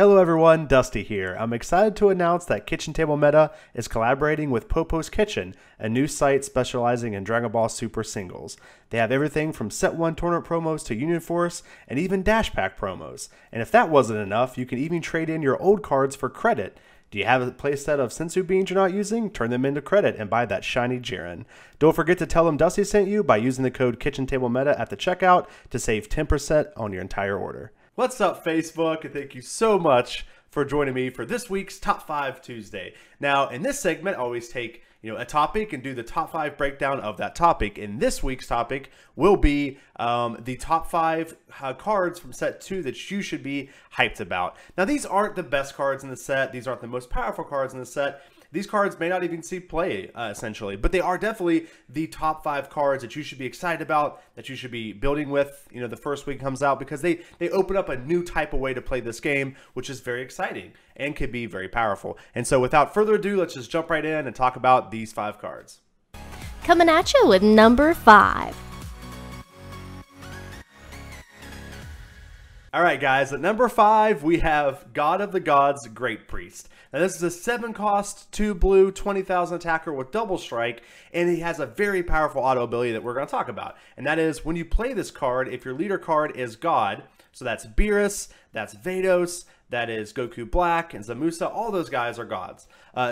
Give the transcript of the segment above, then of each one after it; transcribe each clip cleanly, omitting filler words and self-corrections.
Hello everyone, Dusty here. I'm excited to announce that KitchenTableMeta is collaborating with Popo's Kitchen, a new site specializing in Dragon Ball Super singles. They have everything from Set 1 tournament promos to Union Force and even Dash Pack promos. And if that wasn't enough, you can even trade in your old cards for credit. Do you have a playset of Sensu beans you're not using? Turn them into credit and buy that shiny Jiren. Don't forget to tell them Dusty sent you by using the code KitchenTableMeta at the checkout to save 10% on your entire order. What's up, Facebook? And thank you so much for joining me for this week's Top 5 Tuesday. Now, in this segment, I always take a topic and do the top 5 breakdown of that topic. And this week's topic will be the top 5 cards from set 2 that you should be hyped about. Now, these aren't the best cards in the set. These aren't the most powerful cards in the set. These cards may not even see play, essentially, but they are definitely the top 5 cards that you should be excited about, that you should be building with, the first week comes out, because they open up a new type of way to play this game, which is very exciting and can be very powerful. And so without further ado, let's just jump right in and talk about these 5 cards. Coming at you with number 5. Alright guys, at number 5 we have God of the Gods Great Priest. Now this is a 7-cost, 2 blue, 20,000 attacker with double strike, and he has a very powerful auto ability that we're going to talk about. And that is, when you play this card, if your leader card is God, so that's Beerus, that's Vados, that is Goku Black, and Zamusa, all those guys are gods.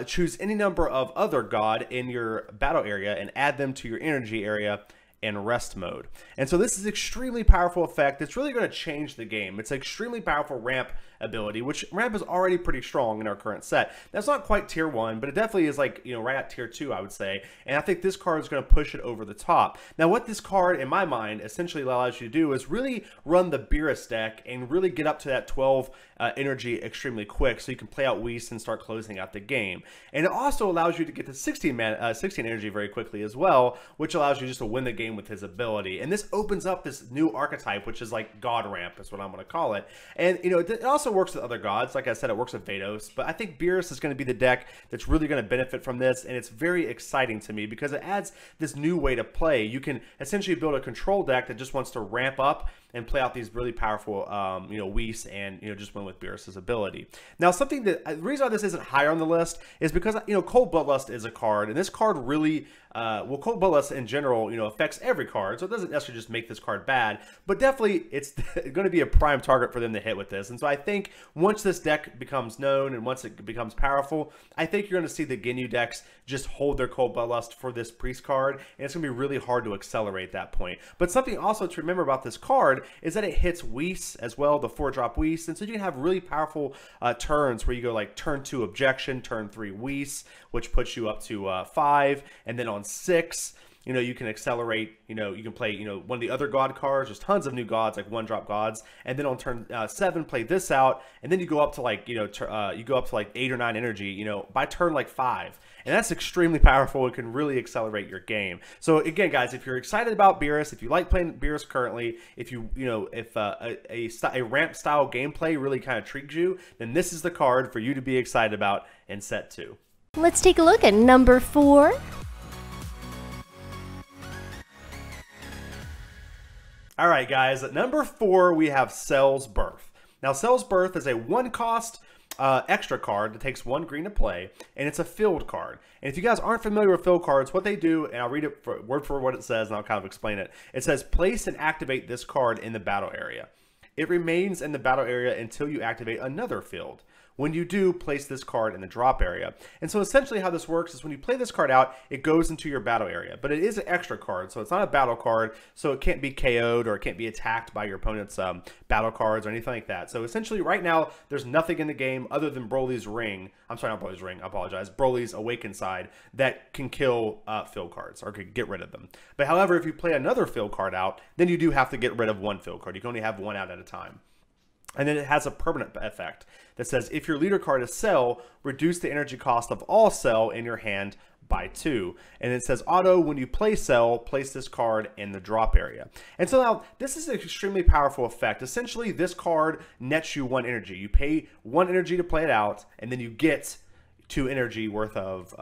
Choose any number of other god in your battle area and add them to your energy area in rest mode. And so this is extremely powerful effect. It's really going to change the game. It's an extremely powerful ramp ability, which ramp is already pretty strong in our current set. That's not quite tier 1, but it definitely is like, right at tier 2, I would say. And I think this card is going to push it over the top. Now, what this card, in my mind, essentially allows you to do is really run the Beerus deck and really get up to that 12 energy extremely quick, so you can play out Whis and start closing out the game. And it also allows you to get to 16 energy very quickly as well, which allows you just to win the game with his ability. And this opens up this new archetype, which is like God Ramp, is what I'm going to call it. And it also works with other gods. Like I said, it works with Vados, but I think Beerus is going to be the deck that's really going to benefit from this, and it's very exciting to me because it adds this new way to play. You can essentially build a control deck that just wants to ramp up and play out these really powerful, Whis and, just win with Beerus' ability. Now, the reason why this isn't higher on the list is because, Cold Bloodlust is a card, and this card really, Cold Bloodlust in general, affects every card, so it doesn't necessarily just make this card bad, but definitely it's going to be a prime target for them to hit with this. And so I think once this deck becomes known and once it becomes powerful, I think you're going to see the Ginyu decks just hold their Cold Bloodlust for this Priest card, and it's going to be really hard to accelerate that point. But something also to remember about this card is that it hits Whis as well, the 4-drop Whis, and so you can have really powerful turns where you go like turn 2 Objection, turn 3 Whis, which puts you up to 5, and then on 6, you can accelerate, you can play, one of the other god cards. There's tons of new gods, like 1-drop gods. And then on turn 7, play this out. And then you go up to like, you go up to like 8 or 9 energy, by turn like 5. And that's extremely powerful. It can really accelerate your game. So again, guys, if you're excited about Beerus, if you like playing Beerus currently, if if a ramp style gameplay really kind of intrigues you, then this is the card for you to be excited about in set 2. Let's take a look at number 4. Alright guys, at number 4 we have Cell's Birth. Now Cell's Birth is a 1-cost extra card that takes 1 green to play, and it's a field card. And if you guys aren't familiar with field cards, what they do, and I'll read it word for what it says and I'll kind of explain it. It says, place and activate this card in the battle area. It remains in the battle area until you activate another field. When you do, place this card in the drop area. And so essentially how this works is when you play this card out, it goes into your battle area. But it is an extra card, so it's not a battle card, so it can't be KO'd or it can't be attacked by your opponent's battle cards or anything like that. So essentially right now, there's nothing in the game other than Broly's Ring. I'm sorry, not Broly's Ring, I apologize. Broly's Awakened side that can kill field cards or can get rid of them. But however, if you play another field card out, then you do have to get rid of 1 field card. You can only have 1 out at a time. And then it has a permanent effect that says if your leader card is Cell, reduce the energy cost of all Cell in your hand by 2. And it says auto, when you play Cell, place this card in the drop area. And so now this is an extremely powerful effect. Essentially, this card nets you 1 energy. You pay 1 energy to play it out, and then you get 2 energy worth of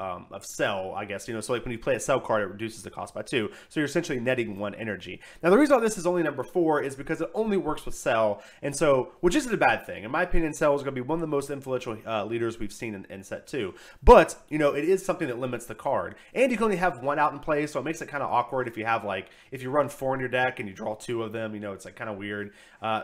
cell, I guess. So like when you play a cell card, it reduces the cost by 2. So you're essentially netting 1 energy. Now the reason why this is only number 4 is because it only works with cell, and so, which isn't a bad thing. In my opinion, cell is going to be one of the most influential leaders we've seen in set 2. But, it is something that limits the card. And you can only have 1 out in play, so it makes it kind of awkward if you have like, if you run 4 in your deck and you draw 2 of them, it's like kind of weird.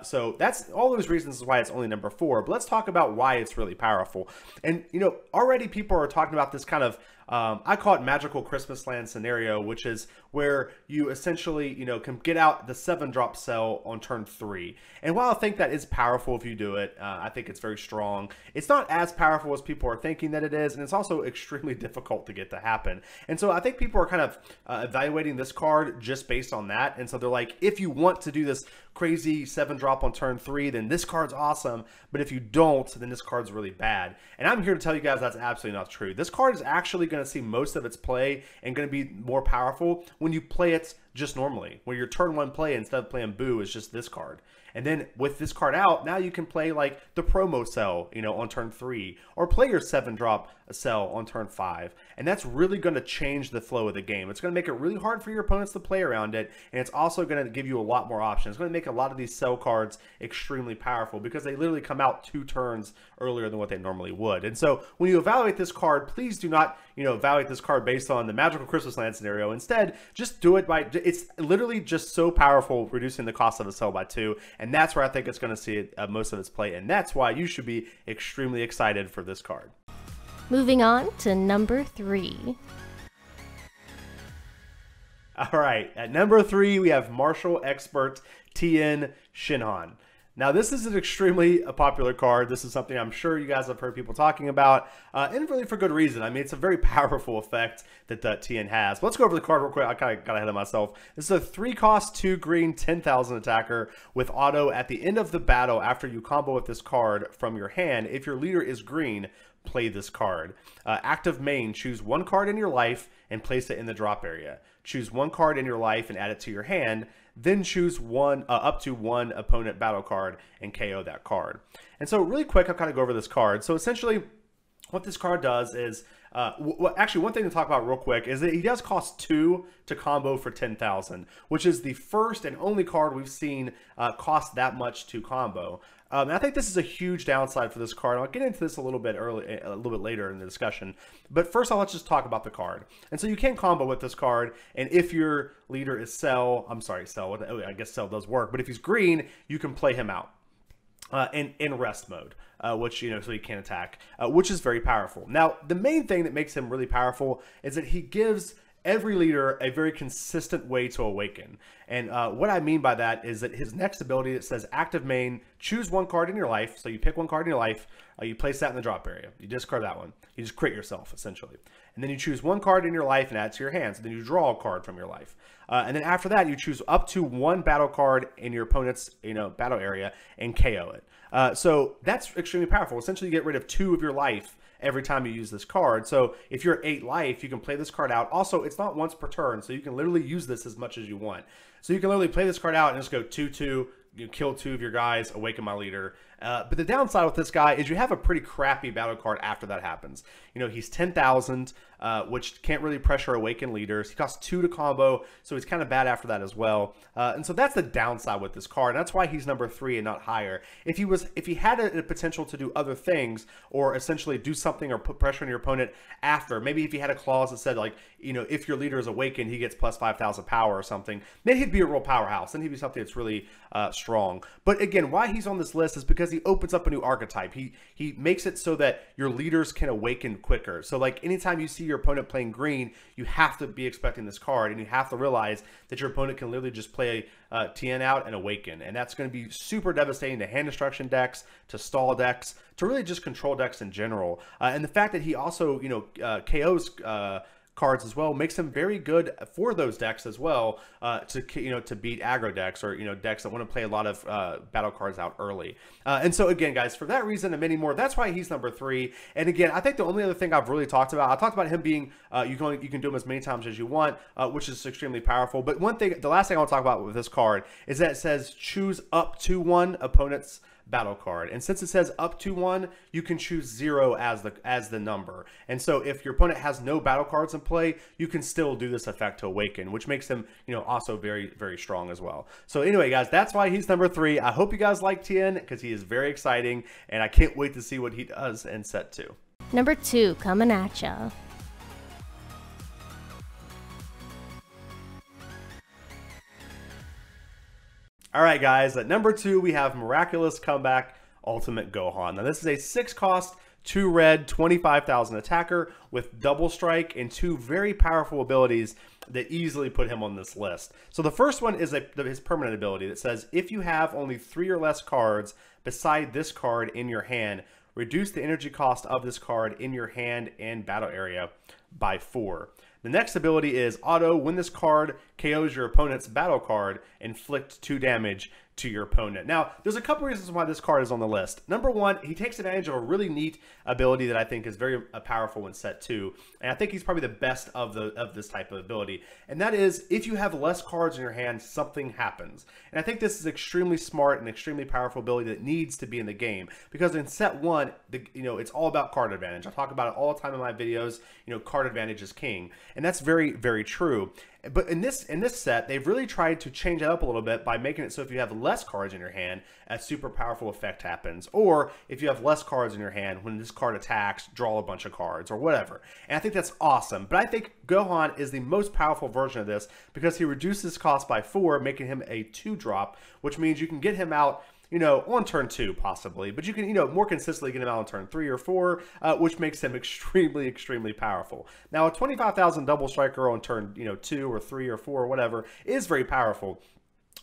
So that's all those reasons is why it's only number 4. But let's talk about why it's really powerful. And, already people are talking about this kind of, I call it magical Christmas land scenario, which is where you essentially, can get out the 7-drop cell on turn 3. And while I think that is powerful if you do it, I think it's very strong. It's not as powerful as people are thinking that it is, and it's also extremely difficult to get to happen. And so I think people are kind of evaluating this card just based on that. And so they're like, if you want to do this crazy 7-drop on turn 3, then this card's awesome. But if you don't, then this card's really bad. And I'm here to tell you guys that's absolutely not true. This card is actually going to see most of its play and going to be more powerful when you play it just normally, where your turn 1 play instead of playing Boo is just this card. And then with this card out, now you can play like the promo cell, on turn 3, or play your 7-drop cell on turn 5. And that's really going to change the flow of the game. It's going to make it really hard for your opponents to play around it. And it's also going to give you a lot more options. It's going to make a lot of these cell cards extremely powerful because they literally come out 2 turns earlier than what they normally would. And so when you evaluate this card, please do not, evaluate this card based on the magical Christmas land scenario. Instead, just do it by, it's literally just so powerful, reducing the cost of a cell by 2. And that's where I think it's going to see most of its play. And that's why you should be extremely excited for this card. Moving on to number 3. All right, at number 3, we have Martial Expert TIEN SHINHAN. Now, this is an extremely popular card. This is something I'm sure you guys have heard people talking about, and really for good reason. I mean, it's a very powerful effect that TIEN has. But let's go over the card real quick. I kind of got ahead of myself. This is a 3-cost, 2 green, 10,000 attacker with auto at the end of the battle after you combo with this card from your hand. If your leader is green, play this card. Active main, choose 1 card in your life and place it in the drop area. Choose 1 card in your life and add it to your hand. Then choose up to 1 opponent battle card and KO that card. And so really quick, I'll kind of go over this card. So essentially what this card does is, actually one thing to talk about real quick is that he does cost 2 to combo for 10,000, which is the first and only card we've seen cost that much to combo. And I think this is a huge downside for this card. I'll get into this a little bit later in the discussion. But first, let's just talk about the card. And so you can combo with this card, and if your leader is Cell, I guess Cell does work, but if he's green, you can play him out in rest mode, which, so he can't attack, which is very powerful. Now, the main thing that makes him really powerful is that he gives every leader a very consistent way to awaken. And what I mean by that is that his next ability that says active main, choose 1 card in your life. So you pick 1 card in your life, you place that in the drop area. You discard that one. You just crit yourself, essentially. And then you choose 1 card in your life and add it to your hands. And then you draw a card from your life. And then after that, you choose up to 1 battle card in your opponent's battle area and KO it. So that's extremely powerful. Essentially, you get rid of 2 of your life every time you use this card. So if you're 8 life, you can play this card out. Also, it's not once per turn, so you can literally use this as much as you want. So you can literally play this card out and just go 2-2, you kill 2 of your guys, awaken my leader. But the downside with this guy is you have a pretty crappy battle card after that happens. He's 10,000, which can't really pressure awaken leaders. He costs 2 to combo, so he's kind of bad after that as well. And so that's the downside with this card. And that's why he's number 3 and not higher. If he had a potential to do other things, or essentially do something or put pressure on your opponent after, maybe if he had a clause that said like, if your leader is awakened, he gets plus 5,000 power or something, then he'd be a real powerhouse. Then he'd be something that's really strong. But again, why he's on this list is because he opens up a new archetype. He makes it so that your leaders can awaken quicker. So like anytime you see your opponent playing green, you have to be expecting this card, and you have to realize that your opponent can literally just play TIEN out and awaken. And that's going to be super devastating to hand destruction decks, to stall decks, to really just control decks in general. And the fact that he also, KOs cards as well makes him very good for those decks as well, to beat aggro decks, or decks that want to play a lot of battle cards out early. And so again, guys, for that reason and many more, that's why he's number 3. And again, I think the only other thing I've really talked about, I talked about him being you can do him as many times as you want, which is extremely powerful. But the last thing I want to talk about with this card is that it says choose up to 1 opponent's battle card. And since it says up to 1, you can choose 0 as the number. And so if your opponent has no battle cards in play, you can still do this effect to awaken, which makes him, also very, very strong as well. So anyway, guys, that's why he's number 3. I hope you guys like TIEN because he is very exciting, and I can't wait to see what he does in set 2. Number 2 coming at ya. All right, guys, at number 2, we have Miraculous Comeback Ultimate Gohan. Now, this is a 6-cost, 2 red, 25,000 attacker with double strike and 2 very powerful abilities that easily put him on this list. So the first one is his permanent ability that says, if you have only 3 or less cards beside this card in your hand, reduce the energy cost of this card in your hand and battle area by 4. The next ability is auto. When this card KOs your opponent's battle card, inflict 2 damage to your opponent. Now, there's a couple reasons why this card is on the list. Number 1, he takes advantage of a really neat ability that I think is very powerful in set 2, and I think he's probably the best of this type of ability. And that is, if you have less cards in your hand, something happens. And I think this is extremely smart and extremely powerful ability that needs to be in the game, because in set 1, it's all about card advantage. I talk about it all the time in my videos. Card advantage is king, and that's very, very true. But in this set, they've really tried to change it up a little bit by making it so if you have less cards in your hand, a super powerful effect happens. Or if you have less cards in your hand, when this card attacks, draw a bunch of cards or whatever. And I think that's awesome. But I think Gohan is the most powerful version of this because he reduces cost by 4, making him a 2-drop, which means you can get him out on turn 2 possibly, but you can, more consistently get him out on turn 3 or 4, which makes him extremely, extremely powerful. Now, a 25,000 double striker on turn, 2 or 3 or 4 or whatever is very powerful.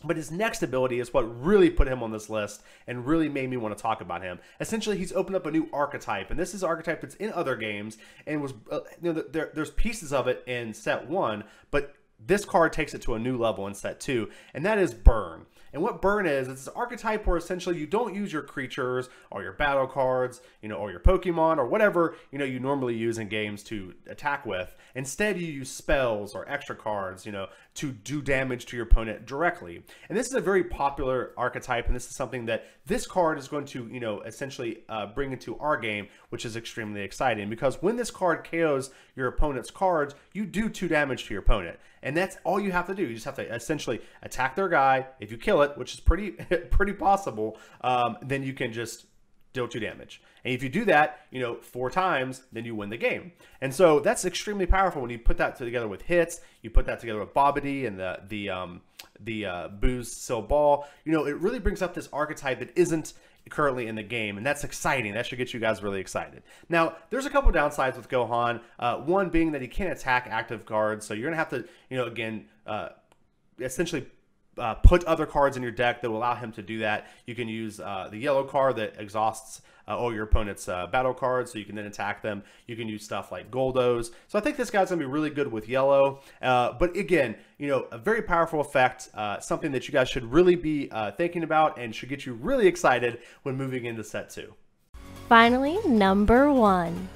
But his next ability is what really put him on this list and really made me want to talk about him. Essentially, he's opened up a new archetype, and this is an archetype that's in other games and was, there's pieces of it in set 1, but this card takes it to a new level in set 2, and that is Burn. And what Burn is, it's an archetype where essentially you don't use your creatures or your battle cards, or your Pokemon or whatever, you normally use in games to attack with. Instead, you use spells or extra cards, to do damage to your opponent directly. And this is a very popular archetype, and this is something that this card is going to, essentially bring into our game, which is extremely exciting because when this card KOs your opponent's cards, you do 2 damage to your opponent. And that's all you have to do. You just have to essentially attack their guy. If you kill it, which is pretty possible, then you can just deal 2 damage. And if you do that, 4 times, then you win the game. And so that's extremely powerful when you put that together with hits. You put that together with Bobbity and the Boo's Sil Ball. It really brings up this archetype that isn't currently in the game, and that's exciting. That should get you guys really excited. Now, there's a couple downsides with Gohan. One being that he can't attack active cards, so you're gonna have to, again, essentially put other cards in your deck that will allow him to do that. You can use the yellow card that exhausts all your opponent's battle cards, so you can then attack them. You can use stuff like Goldos. So I think this guy's going to be really good with yellow. But again, a very powerful effect, something that you guys should really be thinking about and should get you really excited when moving into set 2. Finally, number 1.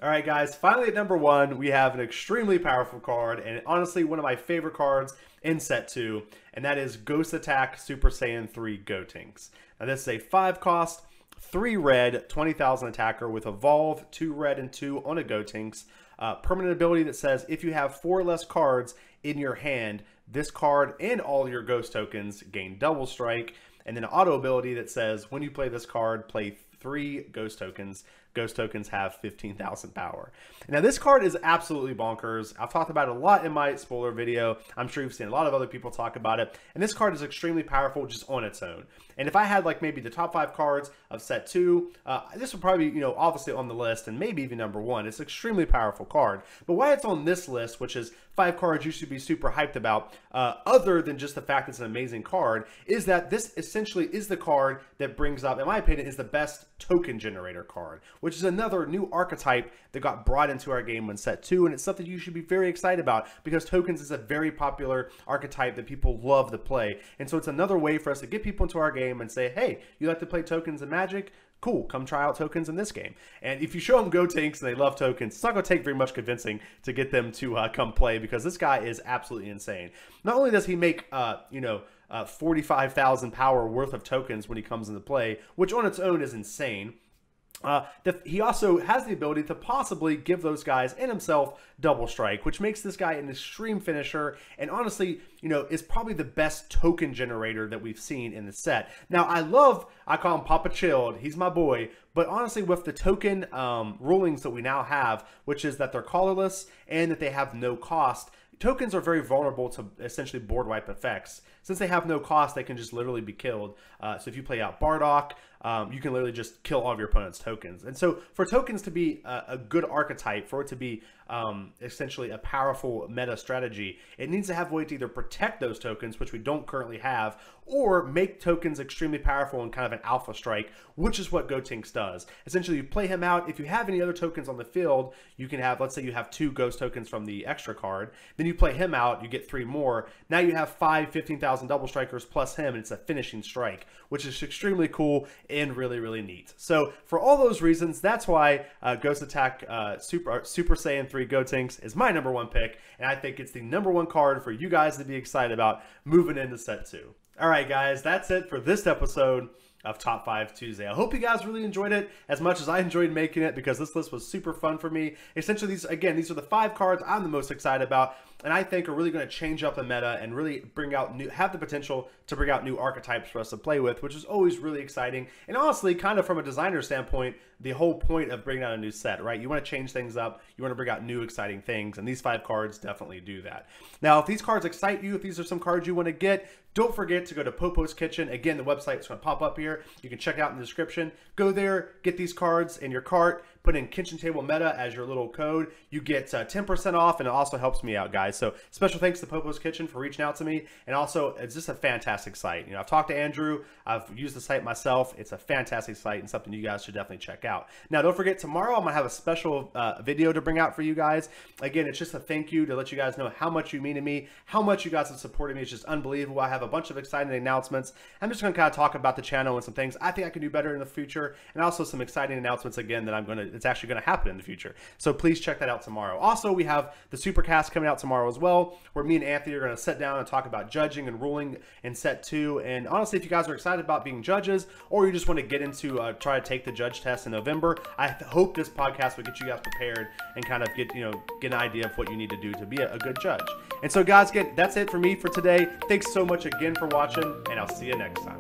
All right, guys, finally at number 1, we have an extremely powerful card, and honestly, one of my favorite cards in set 2, and that is Ghost Attack Super Saiyan 3 GOTENKS. Now, this is a 5-cost, 3 red, 20,000 attacker with Evolve, 2 red and 2 on a GOTENKS. Permanent ability that says if you have 4 or less cards in your hand, this card and all your ghost tokens gain double strike. And then an auto ability that says when you play this card, play 3 ghost tokens. Ghost tokens have 15,000 power. Now, this card is absolutely bonkers. I've talked about it a lot in my spoiler video. I'm sure you've seen a lot of other people talk about it. And this card is extremely powerful just on its own. And if I had like maybe the top 5 cards of set 2, this would probably, obviously on the list and maybe even number 1. It's an extremely powerful card. But why it's on this list, which is 5 cards you should be super hyped about, other than just the fact it's an amazing card, is that this essentially is the card that brings up, in my opinion, is the best token generator card, which is another new archetype that got brought into our game in set 2, and it's something you should be very excited about because tokens is a very popular archetype that people love to play. And so it's another way for us to get people into our game and say, hey, you like to play tokens and Magic? cool, come try out tokens in this game. And if you show them GOTENKS and they love tokens, it's not going to take very much convincing to get them to come play, because this guy is absolutely insane. Not only does he make, 45,000 power worth of tokens when he comes into play, which on its own is insane. He also has the ability to possibly give those guys and himself double strike, which makes this guy an extreme finisher, and honestly, is probably the best token generator that we've seen in the set. Now, I call him Papa Chilled, he's my boy, but honestly, with the token rulings that we now have, which is that they're colorless and that they have no cost, tokens are very vulnerable to essentially board wipe effects. Since they have no cost, they can just literally be killed. So if you play out Bardock, you can literally just kill all of your opponent's tokens. And so for tokens to be a good archetype, for it to be essentially a powerful meta strategy, it needs to have a way to either protect those tokens, which we don't currently have, or make tokens extremely powerful and kind of an alpha strike, which is what GOTENKS does. Essentially, you play him out. If you have any other tokens on the field, you can have, let's say you have 2 ghost tokens from the extra card, then you play him out, you get 3 more. Now you have 5 15,000 double strikers plus him, and it's a finishing strike, which is extremely cool and really, really neat. So for all those reasons, that's why Ghost Attack Super Saiyan 3 GOTENKS is my #1 pick, and I think it's the #1 card for you guys to be excited about moving into set 2. All right, guys, that's it for this episode of Top 5 Tuesday. I hope you guys really enjoyed it as much as I enjoyed making it, because this list was super fun for me. Essentially, these are the 5 cards I'm the most excited about, and I think are really going to change up the meta and really have the potential to bring out new archetypes for us to play with, which is always really exciting. And honestly, kind of from a designer standpoint, the whole point of bringing out a new set, right? You want to change things up, you want to bring out new exciting things, and these 5 cards definitely do that. Now, if these cards excite you, if these are some cards you want to get, don't forget to go to Popo's Kitchen. Again, the website is going to pop up here. You can check it out in the description. Go there, get these cards in your cart, put in KitchenTableMeta as your little code. You get 10% off, and it also helps me out, guys. So special thanks to Popo's Kitchen for reaching out to me. And also, it's just a fantastic site. I've talked to Andrew. I've used the site myself. It's a fantastic site and something you guys should definitely check out. Now, don't forget, tomorrow I'm going to have a special video to bring out for you guys. Again, it's just a thank you to let you guys know how much you mean to me, how much you guys have supported me. It's just unbelievable. I have a bunch of exciting announcements. I'm just going to kind of talk about the channel and some things I think I can do better in the future, and also some exciting announcements, again, that it's actually going to happen in the future. So please check that out tomorrow. Also, we have the Supercast coming out tomorrow as well, where me and Anthony are going to sit down and talk about judging and ruling in set 2. And honestly, if you guys are excited about being judges, or you just want to get into try to take the judge test in November, I hope this podcast will get you guys prepared and kind of get an idea of what you need to do to be a good judge. And so, guys, that's it for me for today. Thanks so much again for watching, and I'll see you next time.